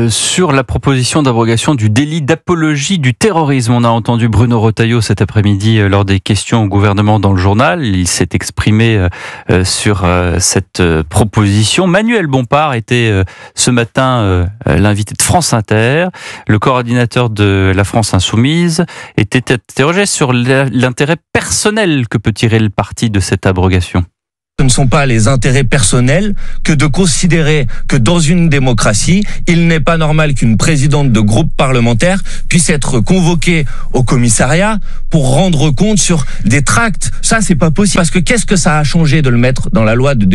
Sur la proposition d'abrogation du délit d'apologie du terrorisme. On a entendu Bruno Retailleau cet après-midi lors des questions au gouvernement dans le journal. Il s'est exprimé sur cette proposition. Manuel Bompard était ce matin l'invité de France Inter. Le coordinateur de la France Insoumise était interrogé sur l'intérêt personnel que peut tirer le parti de cette abrogation. Ce ne sont pas les intérêts personnels que de considérer que dans une démocratie, il n'est pas normal qu'une présidente de groupe parlementaire puisse être convoquée au commissariat pour rendre compte sur des tracts. Ça, c'est pas possible. Parce que qu'est-ce que ça a changé de le mettre dans la loi de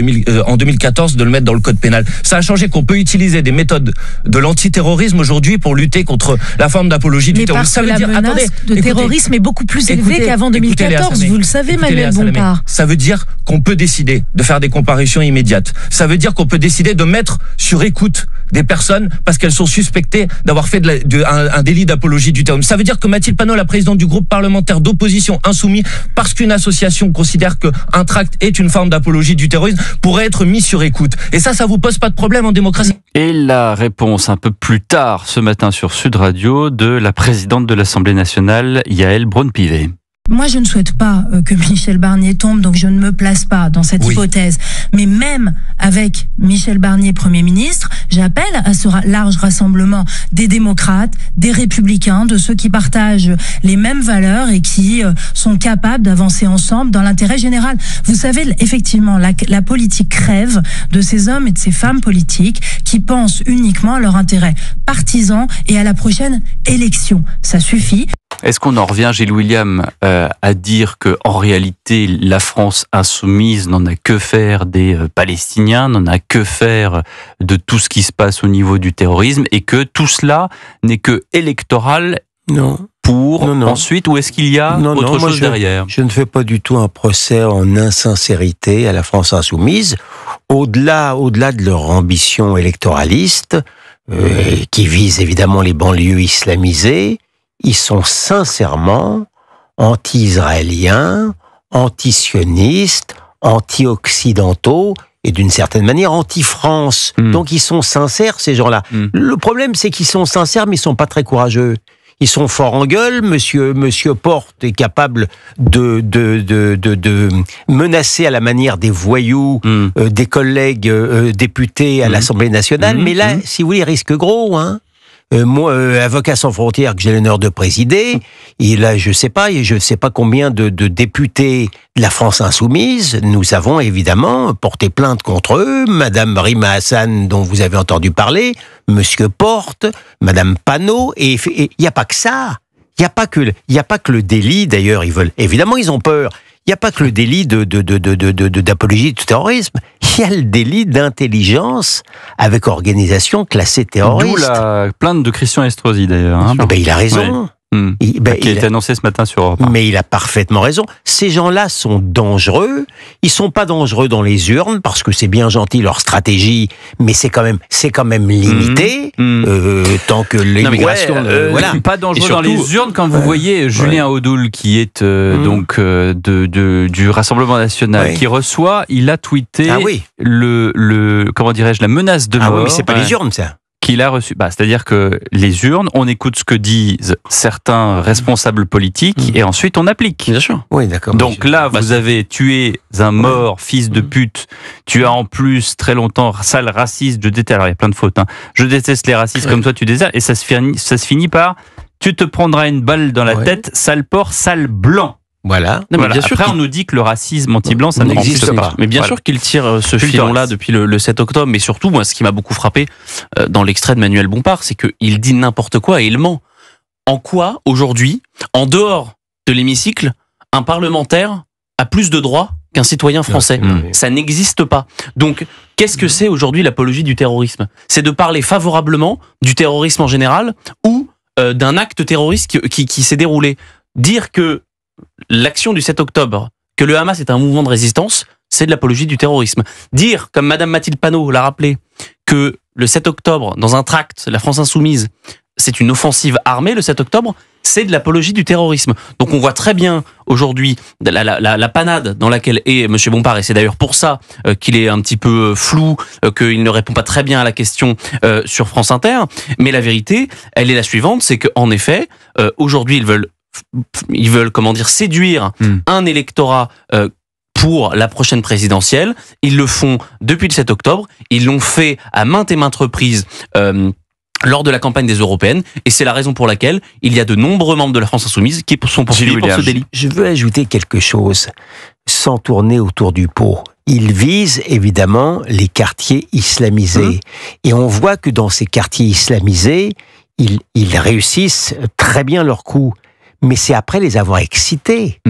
en 2014, de le mettre dans le code pénal? Ça a changé qu'on peut utiliser des méthodes de l'antiterrorisme aujourd'hui pour lutter contre la forme d'apologie du terrorisme. Ça veut dire, attendez, de terrorisme est beaucoup plus élevée qu'avant 2014. Vous le savez, Manuel Bompard. Ça veut dire qu'on peut décider de faire des comparutions immédiates. Ça veut dire qu'on peut décider de mettre sur écoute des personnes parce qu'elles sont suspectées d'avoir fait un délit d'apologie du terrorisme. Ça veut dire que Mathilde Panot, la présidente du groupe parlementaire d'opposition insoumis, parce qu'une association considère qu'un tract est une forme d'apologie du terrorisme, pourrait être mis sur écoute. Et ça vous pose pas de problème en démocratie? Et la réponse un peu plus tard ce matin sur Sud Radio de la présidente de l'Assemblée nationale, Yaël Braun-Pivet. Moi, je ne souhaite pas que Michel Barnier tombe, donc je ne me place pas dans cette hypothèse. Mais même avec Michel Barnier, Premier ministre, j'appelle à ce large rassemblement des démocrates, des républicains, de ceux qui partagent les mêmes valeurs et qui sont capables d'avancer ensemble dans l'intérêt général. Vous savez, effectivement, la politique crève de ces hommes et de ces femmes politiques qui pensent uniquement à leur intérêt partisan et à la prochaine élection. Ça suffit. Est-ce qu'on en revient, Gilles William, à dire que en réalité la France insoumise n'en a que faire des Palestiniens, n'en a que faire de tout ce qui se passe au niveau du terrorisme et que tout cela n'est que électoral? Non. Ensuite, ou est-ce qu'il y a autre chose derrière? Je ne fais pas du tout un procès en insincérité à la France insoumise. Au-delà de leur ambition électoraliste, qui vise évidemment les banlieues islamisées, ils sont sincèrement anti-israéliens, anti-sionistes, anti-occidentaux et d'une certaine manière anti-France. Donc ils sont sincères, ces gens-là. Le problème, c'est qu'ils sont sincères, mais ils sont pas très courageux. Ils sont forts en gueule. Monsieur Porte est capable de menacer à la manière des voyous des collègues députés à l'Assemblée nationale. Mais là, si vous voulez, il risque gros, hein. Moi, Avocats sans frontières, que j'ai l'honneur de présider, il a, je sais pas combien de députés de la France insoumise. Nous avons évidemment porté plainte contre eux. Madame Rima Hassan, dont vous avez entendu parler, Monsieur Porte, Madame Panot, et il n'y a pas que ça. Il n'y a pas que le délit. D'ailleurs, ils ont peur. Il n'y a pas que le délit d'apologie du terrorisme. Il y a le délit d'intelligence avec organisation classée terroriste. D'où la plainte de Christian Estrosi, d'ailleurs. Hein. Il a raison. Qui a été annoncé ce matin sur Europe 1. Mais il a parfaitement raison. Ces gens-là sont dangereux. Ils sont pas dangereux dans les urnes parce que c'est bien gentil leur stratégie, mais c'est quand même limité tant que l'immigration. Pas dangereux surtout, dans les urnes quand vous voyez Julien Audoul qui est du Rassemblement national qui reçoit, il a tweeté la menace de mort. Mais c'est pas les urnes, ça. Qu'il a reçu. C'est-à-dire que les urnes, on écoute ce que disent certains responsables politiques et ensuite on applique. Bien sûr. Oui, d'accord. Donc là, vous avez tué un mort, fils de pute. Tu as en plus très longtemps sale raciste. Je déteste. Alors il y a plein de fautes. Hein. Je déteste les racistes comme toi, tu détestes. Et ça se finit par tu te prendras une balle dans la tête, sale porc, sale blanc. Voilà. Bien sûr après, on nous dit que le racisme anti-blanc, ça n'existe pas. Mais bien sûr qu'il tire ce filon-là depuis le 7 octobre. Mais surtout, moi, ce qui m'a beaucoup frappé dans l'extrait de Manuel Bompard, c'est qu'il dit n'importe quoi et il ment. En quoi, aujourd'hui, en dehors de l'hémicycle, un parlementaire a plus de droits qu'un citoyen français? Ça n'existe pas. Donc, qu'est-ce que c'est aujourd'hui l'apologie du terrorisme? C'est de parler favorablement du terrorisme en général ou d'un acte terroriste qui s'est déroulé. Dire que l'action du 7 octobre, que le Hamas est un mouvement de résistance, c'est de l'apologie du terrorisme. Dire, comme Madame Mathilde Panot l'a rappelé, que le 7 octobre, dans un tract, la France insoumise, c'est une offensive armée, le 7 octobre, c'est de l'apologie du terrorisme. Donc on voit très bien aujourd'hui la panade dans laquelle est M. Bompard, et c'est d'ailleurs pour ça qu'il est un petit peu flou, qu'il ne répond pas très bien à la question sur France Inter. Mais la vérité, elle est la suivante, c'est qu'en effet, aujourd'hui, ils veulent séduire un électorat pour la prochaine présidentielle. Ils le font depuis le 7 octobre. Ils l'ont fait à maintes et maintes reprises lors de la campagne des européennes, et c'est la raison pour laquelle il y a de nombreux membres de la France Insoumise qui sont poursuivis pour ce délit. Je veux ajouter quelque chose, sans tourner autour du pot. Ils visent évidemment les quartiers islamisés. Et on voit que dans ces quartiers islamisés, ils réussissent très bien leur coup. Mais c'est après les avoir excités.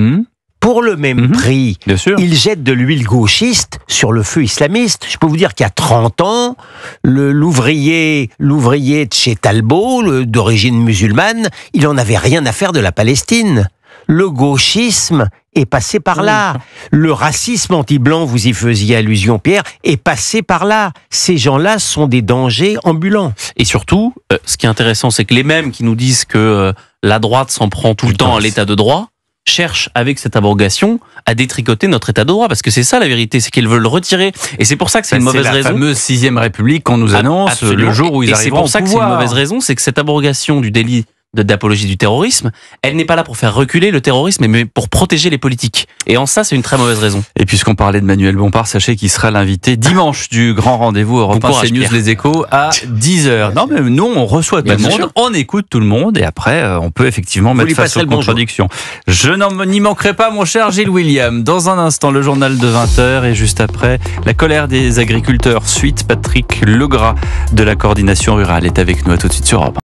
Pour le même prix, ils jettent de l'huile gauchiste sur le feu islamiste. Je peux vous dire qu'il y a 30 ans, l'ouvrier de chez Talbot, d'origine musulmane, il en avait rien à faire de la Palestine. Le gauchisme est passé par là. Le racisme anti-blanc, vous y faisiez allusion, Pierre, est passé par là. Ces gens-là sont des dangers ambulants. Et surtout, ce qui est intéressant, c'est que les mêmes qui nous disent que la droite s'en prend tout le temps à l'état de droit, cherchent avec cette abrogation à détricoter notre état de droit, parce que c'est ça la vérité, c'est qu'ils veulent le retirer, et c'est pour ça que c'est une mauvaise raison. C'est la fameuse 6e République qu'on nous annonce le jour où ils arriveront au pouvoir. Et c'est pour ça que c'est une mauvaise raison, c'est que cette abrogation du délit d'apologie du terrorisme, elle n'est pas là pour faire reculer le terrorisme, mais pour protéger les politiques. Et en ça, c'est une très mauvaise raison. Et puisqu'on parlait de Manuel Bompard, sachez qu'il sera l'invité dimanche du grand rendez-vous Europe 1 CNews Les Échos à 10h. Non, mais nous, on reçoit tout le monde, on écoute tout le monde, et après, on peut effectivement mettre face aux contradictions. Je n'y manquerai pas, mon cher Gilles William. Dans un instant, le journal de 20h, et juste après, la colère des agriculteurs. Suite, Patrick Legras de la coordination rurale est avec nous. À tout de suite sur Europe 1.